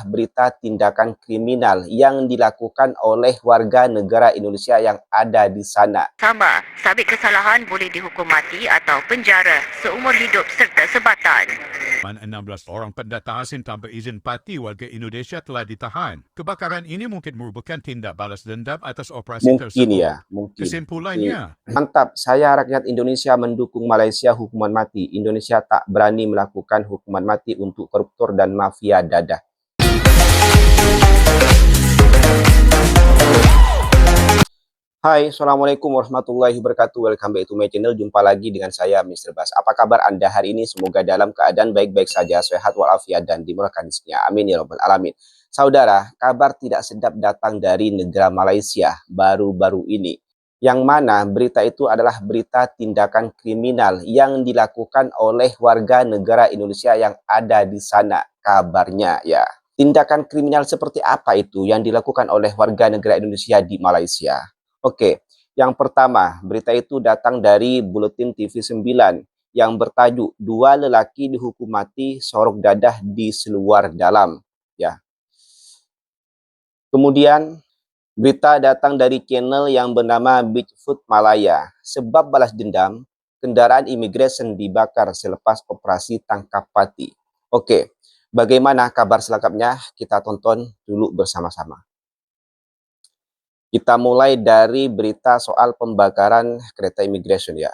berita tindakan kriminal yang dilakukan oleh warga negara Indonesia yang ada di sana. Sama, sabit kesalahan boleh dihukum mati atau penjara seumur hidup serta sebatan. 16 orang pendata asing tanpa izin parti warga Indonesia telah ditahan. Kebakaran ini mungkin merupakan tindak balas dendam atas operasi Mungkin tersebut. ya, mungkin. Kesimpulannya, Mantap, saya rakyat Indonesia mendukung Malaysia hukuman mati. Indonesia tak berani melakukan hukuman mati untuk koruptor dan mafia dadah. Hai, Assalamualaikum warahmatullahi wabarakatuh. Welcome back to my channel. Jumpa lagi dengan saya, Mr. Bas. Apa kabar Anda hari ini? Semoga dalam keadaan baik-baik saja, sehat walafiat, dan dimurahkan rizkinya. Amin ya rabbal alamin. Saudara, kabar tidak sedap datang dari negara Malaysia baru-baru ini. Yang mana berita itu adalah berita tindakan kriminal yang dilakukan oleh warga negara Indonesia yang ada di sana. Kabarnya ya. Tindakan kriminal seperti apa itu yang dilakukan oleh warga negara Indonesia di Malaysia? Oke, yang pertama, berita itu datang dari Buletin TV 9 yang bertajuk "Dua lelaki dihukum mati sorok dadah di seluar dalam." Ya. Kemudian, berita datang dari channel yang bernama Bigfoot Malaya. Sebab balas dendam, kendaraan imigresen dibakar selepas operasi tangkap pati. Oke, bagaimana kabar selengkapnya? Kita tonton dulu bersama-sama. Kita mulai dari berita soal pembakaran kereta imigresen ya.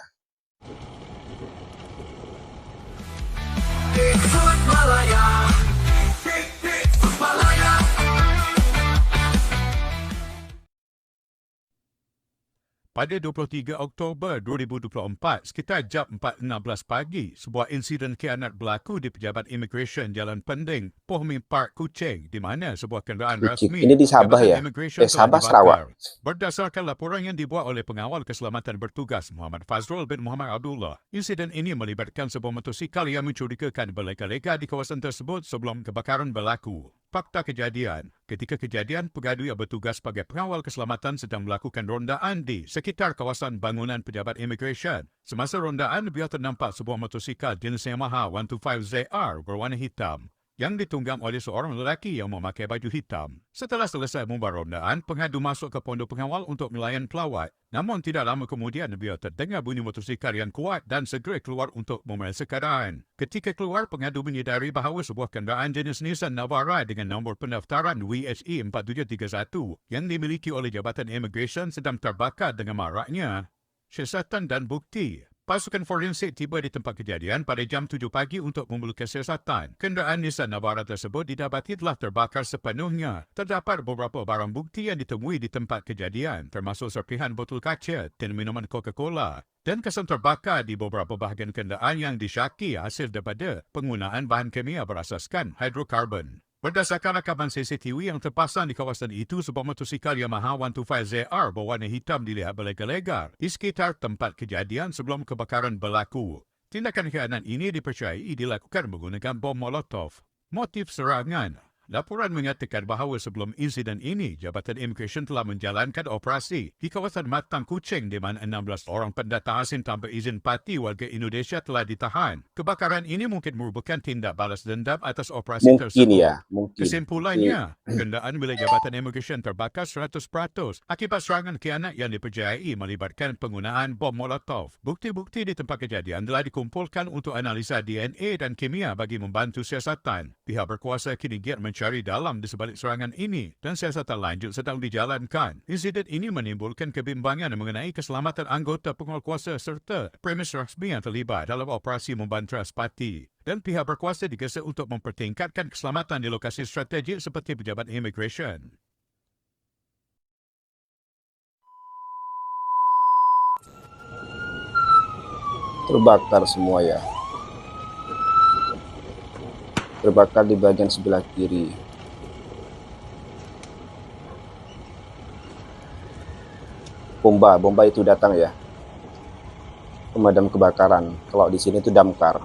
pada 23 Oktober 2024, sekitar jam 4.16 pagi, sebuah insiden khianat berlaku di Pejabat Imigresen Jalan Pending, Pohmi Park, Kuching, di mana sebuah kenderaan rasmi Ini di Sabah ya? Sabah, Sarawak. Berdasarkan laporan yang dibuat oleh Pengawal Keselamatan Bertugas Muhammad Fazrul bin Muhammad Abdullah, insiden ini melibatkan sebuah motosikal yang mencurigakan berlega-lega di kawasan tersebut sebelum kebakaran berlaku. Fakta kejadian, ketika kejadian, pegawai yang bertugas sebagai pengawal keselamatan sedang melakukan rondaan di sekitar kawasan bangunan Pejabat Imigresen. Semasa rondaan, beliau ternampak sebuah motosikal jenis Yamaha 125ZR berwarna hitam yang ditunggam oleh seorang lelaki yang memakai baju hitam. Setelah selesai membuat rondaan, pengadu masuk ke pondok pengawal untuk melayan pelawat. Namun tidak lama kemudian, beliau terdengar bunyi motosikal yang kuat dan segera keluar untuk memeriksa keadaan. Ketika keluar, pengadu menyedari bahawa sebuah kenderaan jenis Nissan Navara dengan nombor pendaftaran WHE 4731 yang dimiliki oleh Jabatan Imigresen sedang terbakar dengan maraknya siasatan dan bukti. Pasukan forensik tiba di tempat kejadian pada jam 7 pagi untuk memulakan siasatan. Kenderaan Nissan Navara tersebut didapati telah terbakar sepenuhnya. Terdapat beberapa barang bukti yang ditemui di tempat kejadian, termasuk serpihan botol kaca dan minuman Coca-Cola, dan kesan terbakar di beberapa bahagian kenderaan yang disyaki hasil daripada penggunaan bahan kimia berasaskan hidrokarbon. Berdasarkan rakaman CCTV yang terpasang di kawasan itu, sebuah motosikal Yamaha 125ZR berwarna hitam dilihat berlega-lega di sekitar tempat kejadian sebelum kebakaran berlaku. Tindakan khianat ini dipercayai dilakukan menggunakan bom molotov. Motif serangan. Laporan mengatakan bahawa sebelum insiden ini, Jabatan Imigresen telah menjalankan operasi di kawasan Matang, Kuching di mana 16 orang pendata asing tanpa izin parti warga Indonesia telah ditahan. Kebakaran ini mungkin merupakan tindak balas dendam atas operasi tersebut. Kesimpulannya, kenderaan milik Jabatan Imigresen terbakar 100% akibat serangan khianat yang dipercayai melibatkan penggunaan bom molotov. Bukti-bukti di tempat kejadian telah dikumpulkan untuk analisa DNA dan kimia bagi membantu siasatan. Pihak berkuasa kini giat mencari dalam di sebalik serangan ini dan siasatan lanjut sedang dijalankan. Insiden ini menimbulkan kebimbangan mengenai keselamatan anggota pengawal kuasa serta premis rasmi yang terlibat dalam operasi membantras parti. Dan pihak berkuasa digesa untuk mempertingkatkan keselamatan di lokasi strategik seperti Pejabat Imigresen. Terbakar semua ya. Terbakar di bagian sebelah kiri. Bomba itu datang ya. Pemadam kebakaran. Kalau di sini itu damkar.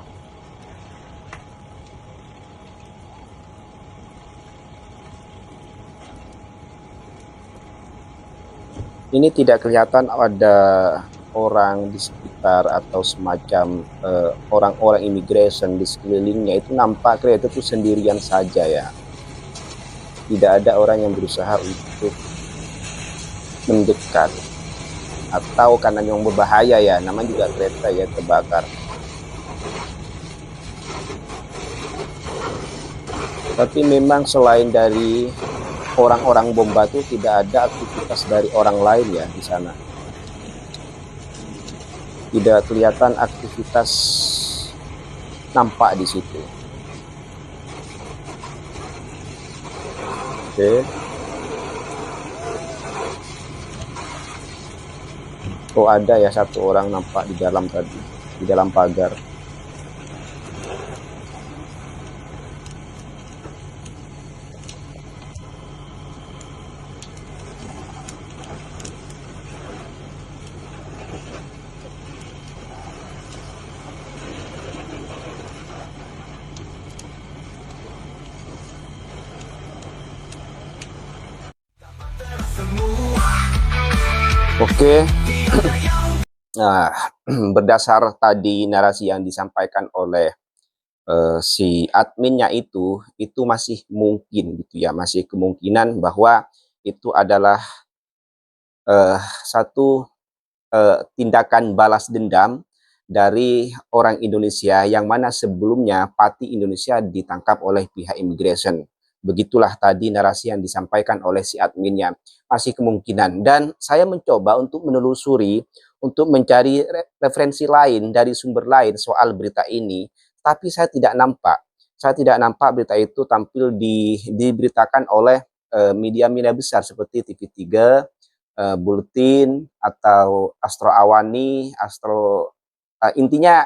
Ini tidak kelihatan ada orang di sekitar atau semacam orang-orang imigresen di sekelilingnya. Itu nampak kereta itu sendirian saja ya. Tidak ada orang yang berusaha untuk mendekat, atau karena memang berbahaya ya, namanya juga kereta ya terbakar. Tapi memang selain dari orang-orang bom batu, tidak ada aktivitas dari orang lain ya di sana. Tidak kelihatan aktivitas nampak di situ. Oke. Oh, ada ya satu orang nampak di dalam tadi, di dalam pagar. Oke. Nah, berdasar tadi narasi yang disampaikan oleh si adminnya itu masih mungkin gitu ya, masih kemungkinan bahwa itu adalah satu tindakan balas dendam dari orang Indonesia yang mana sebelumnya Pati Indonesia ditangkap oleh pihak imigrasi. Begitulah tadi narasi yang disampaikan oleh si adminnya. Masih kemungkinan. Dan saya mencoba untuk menelusuri, untuk mencari referensi lain dari sumber lain soal berita ini, tapi saya tidak nampak. Saya tidak nampak berita itu tampil diberitakan oleh media-media besar seperti TV3, Bulletin, atau Astro Awani, intinya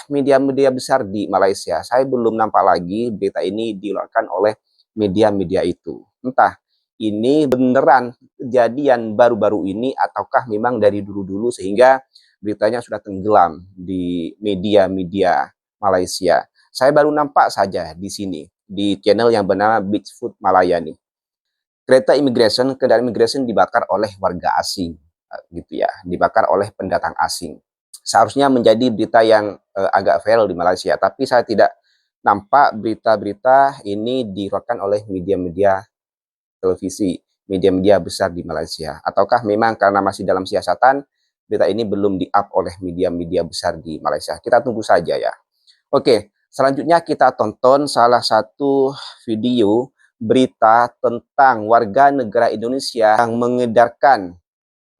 media-media besar di Malaysia. Saya belum nampak lagi berita ini dikeluarkan oleh media-media itu. Entah ini beneran kejadian baru-baru ini ataukah memang dari dulu-dulu sehingga beritanya sudah tenggelam di media-media Malaysia. Saya baru nampak saja di sini, di channel yang bernama Bigfoot Malaya nih. Kereta imigrasi, kendaraan imigrasi dibakar oleh warga asing, gitu ya, dibakar oleh pendatang asing. Seharusnya menjadi berita yang agak viral di Malaysia, tapi saya tidak nampak berita-berita ini dikeluarkan oleh media-media televisi, media-media besar di Malaysia. Ataukah memang karena masih dalam siasatan, berita ini belum di-up oleh media-media besar di Malaysia. Kita tunggu saja ya. Oke, selanjutnya kita tonton salah satu video berita tentang warga negara Indonesia yang mengedarkan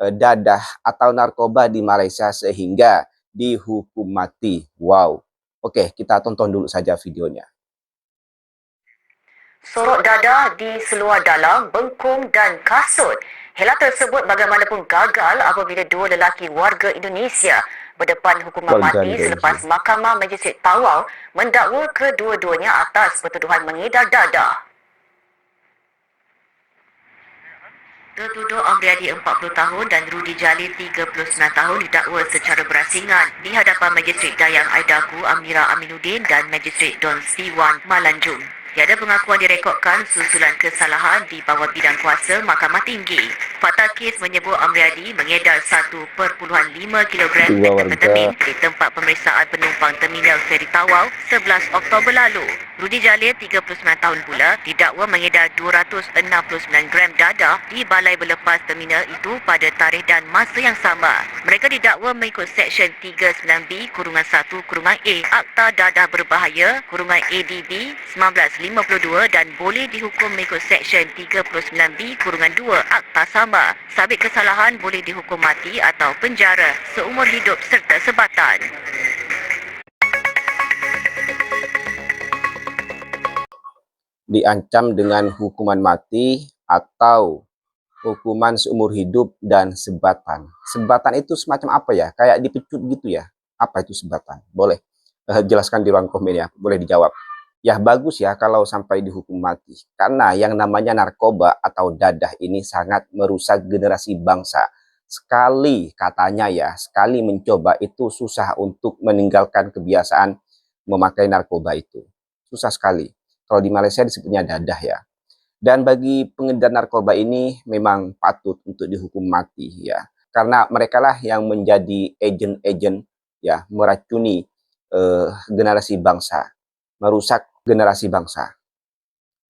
dadah atau narkoba di Malaysia sehingga dihukum mati. Wow. Oke, kita tonton dulu saja videonya. Sorok dadah di seluar dalam, bengkung dan kasut. Helat tersebut bagaimanapun gagal apabila dua lelaki warga Indonesia berdepan hukuman mati selepas Mahkamah Majistret Tawau mendakwa kedua-duanya atas pertuduhan mengedar dadah. Tertuduh Amriadi 40 tahun dan Rudi Jalil 39 tahun didakwa secara berasingan di hadapan Majistret Dayang Aidaku Amira Aminuddin dan Majistret Don Siwan Malanjung. Tiada pengakuan direkodkan susulan kesalahan di bawah bidang kuasa Mahkamah Tinggi. Fakta kes menyebut Amriadi mengedar 1.5 kilogram metamfetamin di tempat pemeriksaan penumpang Terminal Feri Tawau 11 Oktober lalu. Rudi Jalil 39 tahun pula didakwa mengedar 269 gram dadah di balai berlepas terminal itu pada tarikh dan masa yang sama. Mereka didakwa mengikut Seksyen 39B kurungan 1 kurungan A Akta Dadah Berbahaya kurungan ADB 1952 dan boleh dihukum mengikut Seksyen 39B kurungan 2 Akta sama. Sabit kesalahan boleh dihukum mati atau penjara seumur hidup serta sebatan. Diancam dengan hukuman mati atau hukuman seumur hidup dan sebatan. Sebatan itu semacam apa ya? Kayak dipecut gitu ya? Apa itu sebatan? Boleh jelaskan di ruang komen ya, boleh dijawab. Ya bagus ya kalau sampai dihukum mati. Karena yang namanya narkoba atau dadah ini sangat merusak generasi bangsa. Sekali katanya ya, sekali mencoba itu susah untuk meninggalkan kebiasaan memakai narkoba itu. Susah sekali. Kalau di Malaysia disebutnya dadah ya. Dan bagi pengedar narkoba ini memang patut untuk dihukum mati ya. Karena mereka lah yang menjadi agen-agen ya, meracuni generasi bangsa, merusak generasi bangsa.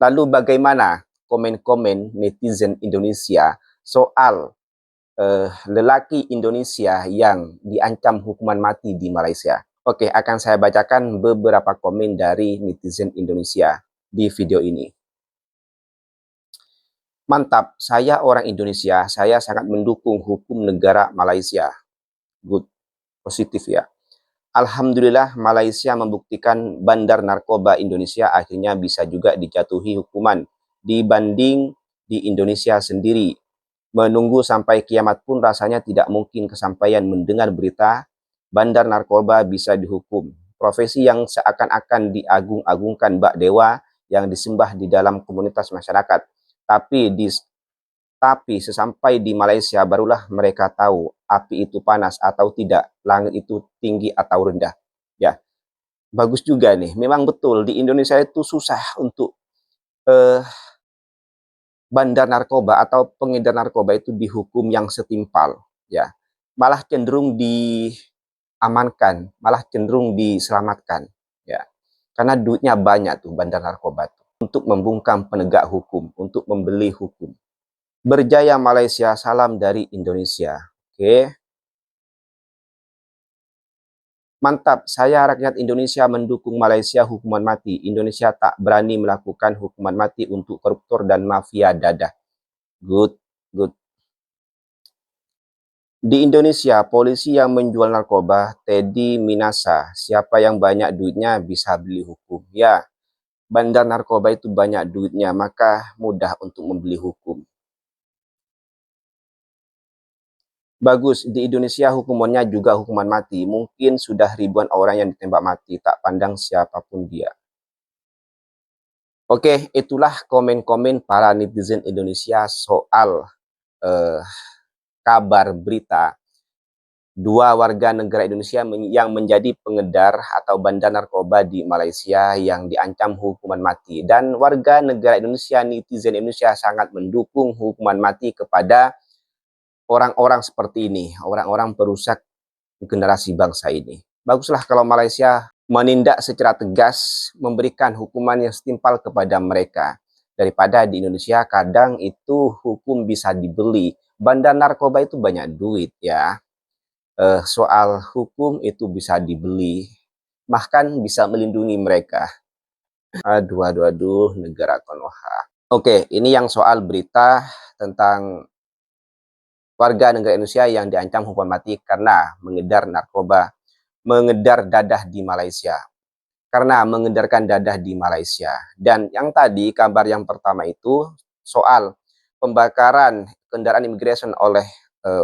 Lalu bagaimana komen-komen netizen Indonesia soal lelaki Indonesia yang diancam hukuman mati di Malaysia? Oke, akan saya bacakan beberapa komen dari netizen Indonesia di video ini. Mantap, saya orang Indonesia, saya sangat mendukung hukum negara Malaysia. Good, positif ya. Alhamdulillah Malaysia membuktikan bandar narkoba Indonesia akhirnya bisa juga dijatuhi hukuman dibanding di Indonesia sendiri. Menunggu sampai kiamat pun rasanya tidak mungkin kesampaian mendengar berita bandar narkoba bisa dihukum. Profesi yang seakan-akan diagung-agungkan bak dewa yang disembah di dalam komunitas masyarakat. Tapi sesampai di Malaysia barulah mereka tahu api itu panas atau tidak, langit itu tinggi atau rendah. Ya, bagus juga nih. Memang betul di Indonesia itu susah untuk bandar narkoba atau pengedar narkoba itu dihukum yang setimpal. Ya, malah cenderung diamankan, malah cenderung diselamatkan. Ya, karena duitnya banyak tuh bandar narkoba tuh, untuk membungkam penegak hukum, untuk membeli hukum. Berjaya Malaysia, salam dari Indonesia. Oke. Mantap, saya rakyat Indonesia mendukung Malaysia hukuman mati. Indonesia tak berani melakukan hukuman mati untuk koruptor dan mafia dadah. Good, good. Di Indonesia, polisi yang menjual narkoba, Teddy Minasa. Siapa yang banyak duitnya bisa beli hukum. Ya, bandar narkoba itu banyak duitnya, maka mudah untuk membeli hukum. Bagus, di Indonesia hukumannya juga hukuman mati. Mungkin sudah ribuan orang yang ditembak mati, tak pandang siapapun dia. Oke, itulah komen-komen para netizen Indonesia soal kabar berita dua warga negara Indonesia yang menjadi pengedar atau bandar narkoba di Malaysia yang diancam hukuman mati. Dan warga negara Indonesia, netizen Indonesia sangat mendukung hukuman mati kepada orang-orang seperti ini, orang-orang perusak generasi bangsa ini. Baguslah kalau Malaysia menindak secara tegas, memberikan hukuman yang setimpal kepada mereka. Daripada di Indonesia kadang itu hukum bisa dibeli. Bandar narkoba itu banyak duit ya. Soal hukum itu bisa dibeli, bahkan bisa melindungi mereka. Aduh, negara Konoha. Oke, ini yang soal berita tentang warga negara Indonesia yang diancam hukuman mati karena mengedar narkoba, mengedar dadah di Malaysia. Karena mengedarkan dadah di Malaysia. Dan yang tadi, kabar yang pertama itu soal pembakaran kendaraan imigrasi oleh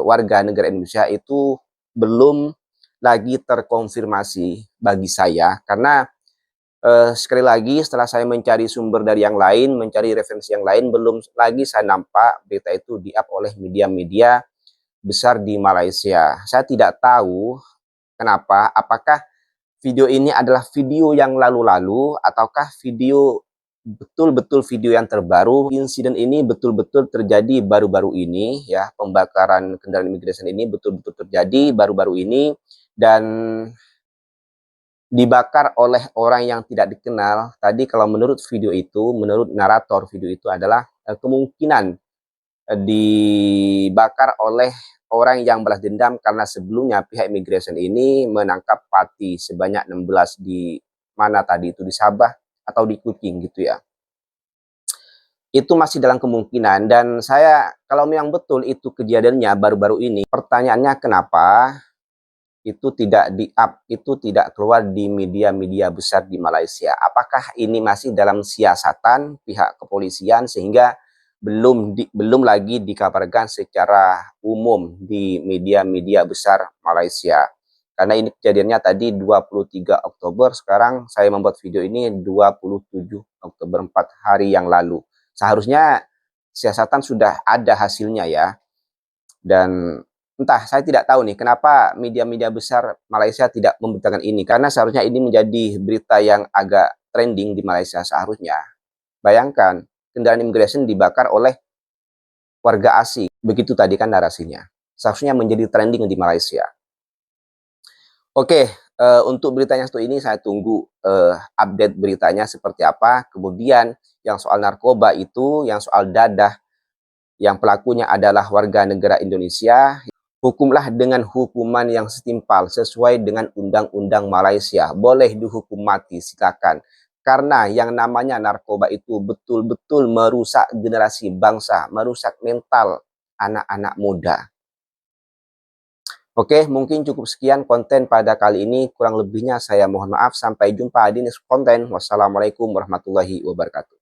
warga negara Indonesia itu belum lagi terkonfirmasi bagi saya. Karena sekali lagi setelah saya mencari sumber dari yang lain, mencari referensi yang lain, belum lagi saya nampak berita itu di-up oleh media-media besar di Malaysia. Saya tidak tahu kenapa, apakah video ini adalah video yang lalu-lalu ataukah video betul-betul video yang terbaru. Insiden ini betul-betul terjadi baru-baru ini ya, pembakaran kendaraan imigrasi ini betul-betul terjadi baru-baru ini dan dibakar oleh orang yang tidak dikenal. Tadi kalau menurut video itu, menurut narator video itu adalah kemungkinan dibakar oleh orang yang balas dendam karena sebelumnya pihak imigrasi ini menangkap Pati sebanyak 16 di mana tadi itu, di Sabah atau di Kuching gitu ya. Itu masih dalam kemungkinan dan saya kalau memang betul itu kejadiannya baru-baru ini, pertanyaannya kenapa itu tidak di-up, itu tidak keluar di media-media besar di Malaysia. Apakah ini masih dalam siasatan pihak kepolisian sehingga belum lagi dikabarkan secara umum di media-media besar Malaysia. Karena ini kejadiannya tadi 23 Oktober, sekarang saya membuat video ini 27 Oktober, 4 hari yang lalu. Seharusnya siasatan sudah ada hasilnya ya. Dan entah, saya tidak tahu nih kenapa media-media besar Malaysia tidak memberitakan ini. Karena seharusnya ini menjadi berita yang agak trending di Malaysia seharusnya. Bayangkan, kendaraan imigrasi dibakar oleh warga asing. Begitu tadi kan narasinya. Seharusnya menjadi trending di Malaysia. Oke, untuk beritanya satu ini saya tunggu update beritanya seperti apa. Kemudian yang soal narkoba itu, yang soal dadah, yang pelakunya adalah warga negara Indonesia, hukumlah dengan hukuman yang setimpal sesuai dengan undang-undang Malaysia. Boleh dihukum mati, silakan. Karena yang namanya narkoba itu betul-betul merusak generasi bangsa, merusak mental anak-anak muda. Oke, mungkin cukup sekian konten pada kali ini. Kurang lebihnya saya mohon maaf. Sampai jumpa di next konten. Wassalamualaikum warahmatullahi wabarakatuh.